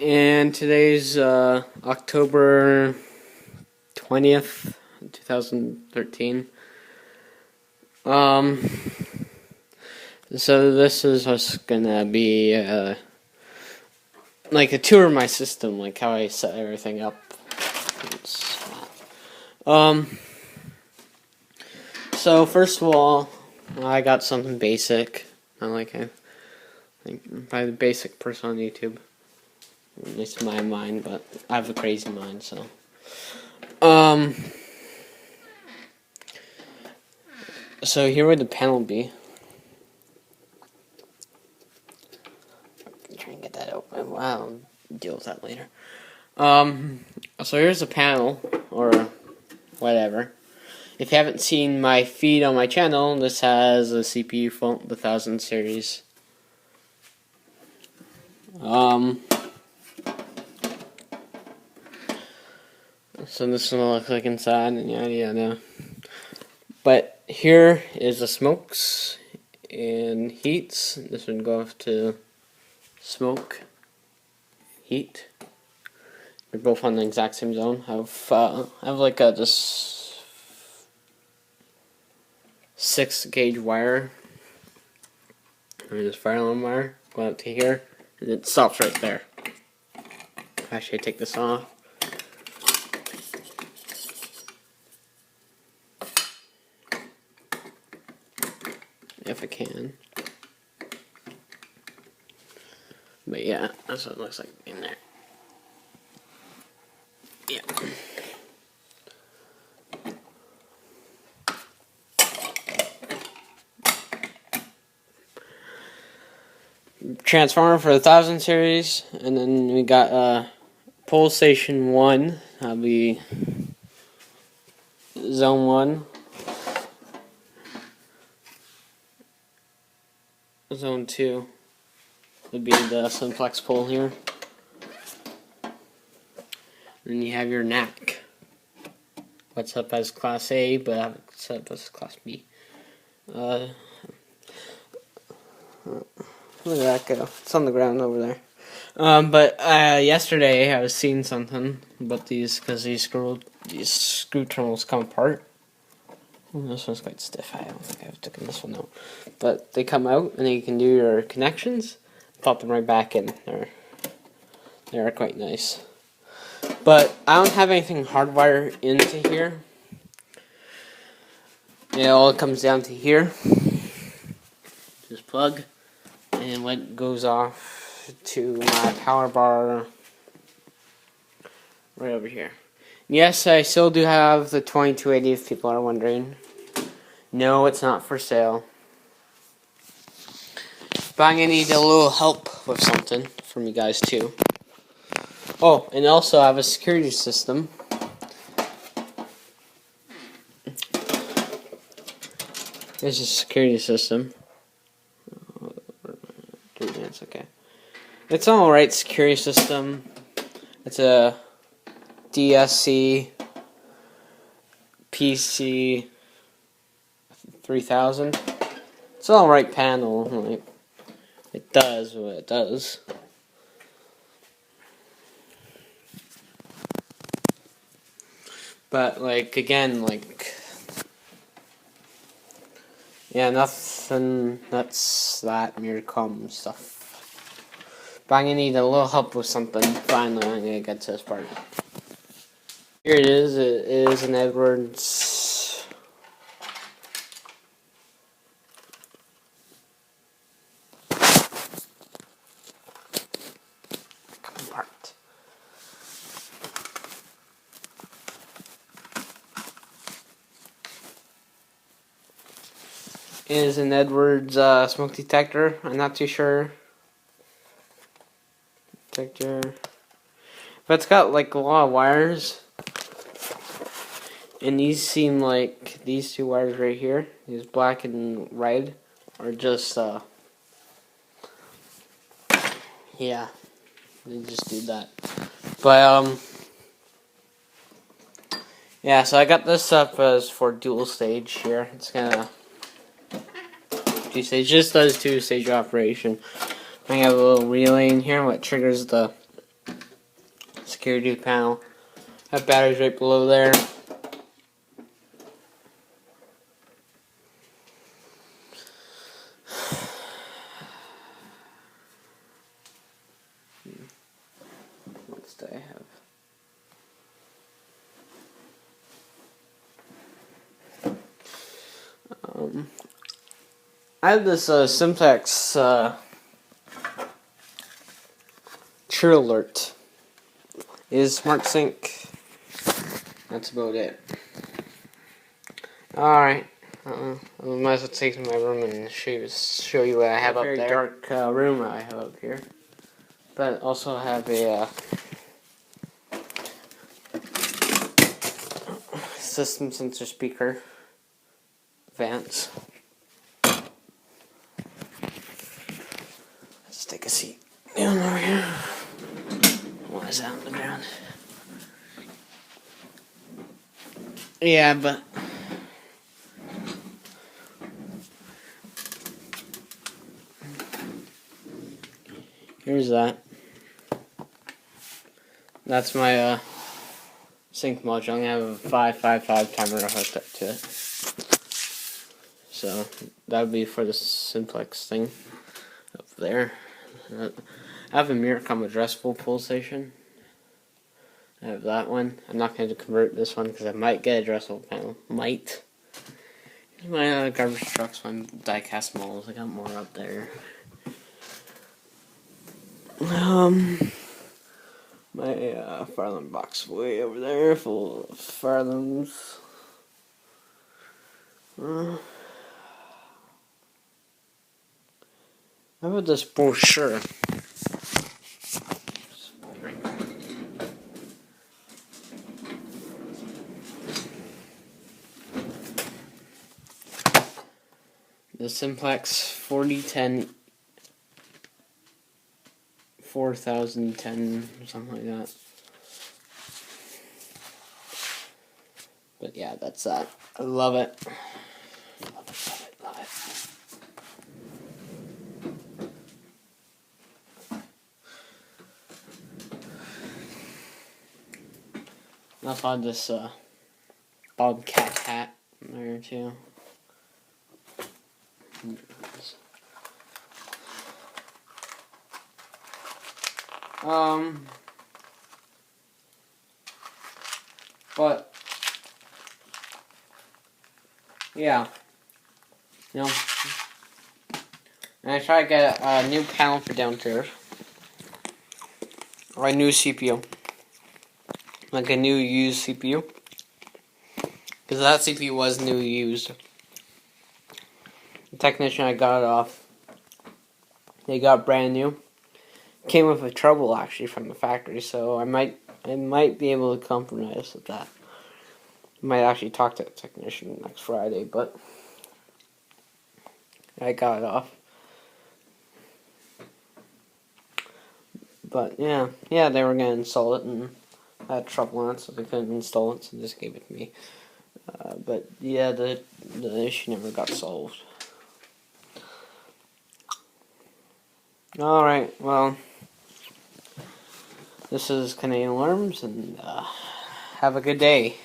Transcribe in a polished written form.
And today's October 20th, 2013. So this is just gonna be like a tour of my system, like how I set everything up. So first of all, I got something basic. Not like I think probably the basic person on YouTube. At least in my mind, but I have a crazy mind, so. So here would the panel be. Try and get that open. Wow, I'll deal with that later. So here's the panel, or whatever. If you haven't seen my feed on my channel, this has a CPU phone, the 1000 series. So this is what it'll look like inside, and yada yada. But here is the smokes and heats. This would go off to smoke, heat. They're both on the exact same zone. I have like this 6-gauge wire, or this fire alarm wire, going up to here, and it stops right there. Actually, I take this off. If I can. But yeah, that's what it looks like in there. Yeah. Transformer for the 1000 series, and then we got pole station 1. That'll be zone 1. Zone 2 would be the simplex pole here. Then you have your NAC. What's up as Class A, but I have it set up as Class B. Where did that go? It's on the ground over there. But yesterday I was seeing something about these, because these screw terminals come apart. This one's quite stiff. I don't think I've taken this one out. But they come out, and then you can do your connections, pop them right back in. They're quite nice. But I don't have anything hardwired into here. It all comes down to here. Just plug, and what goes off to my power bar right over here. Yes, I still do have the 2280 if people are wondering. No, it's not for sale. But I'm going to need a little help with something from you guys too. Oh, and also I have a security system. There's a security system. 3 minutes, okay. It's an alright security system. It's a DSC PC 3000. It's an alright panel. Like, it does what it does. But like again, like yeah, nothing. That's that Miracom stuff. But I'm gonna need a little help with something. Finally, I'm gonna get to this part. Here it is. It is an Edwards. Part. It is an Edwards smoke detector. I'm not too sure. Detector. But it's got like a lot of wires. And these seem like these two wires right here, these black and red, are just yeah, they just do that. But yeah, so I got this up as for dual stage here. It's gonna 2-stage, just does 2-stage operation. I have a little relay in here what triggers the security panel. Have batteries right below there. What else do I have? I have this Simplex True Alert. It is Smart Sync. That's about it. Alright. I might as well take to my room and show you what I have up there. Very dark room I have up here. But also have a system sensor speaker. Vance. Let's take a seat down over here. Why is that on the ground? Yeah, but here's that. That's my sync module. I have a 555 timer hooked up to it. So that would be for the Simplex thing up there. I have a Miracom addressable pulsation. I have that one. I'm not going to convert this one because I might get a addressable panel. Might. My garbage trucks, my die-cast models. I got more up there. My Fire Alarm box way over there, full of fire alarms. How about this brochure? The Simplex 4010 4010, something like that. But yeah, that's that. I love it. Love it, love it, love it. I also had this Bobcat hat in there too. But yeah, you know, and I try to get a new panel for downstairs, or a new CPU, like a new used CPU, because that CPU was new used. The technician I got it off, they got brand new. Came with a trouble actually from the factory, so I might be able to compromise with that. I might actually talk to the technician next Friday, but I got it off. But yeah, they were gonna install it, and I had trouble on it, so they couldn't install it, so they just gave it to me. But yeah, the issue never got solved. Alright, well, this is Canadian Alarms, and have a good day.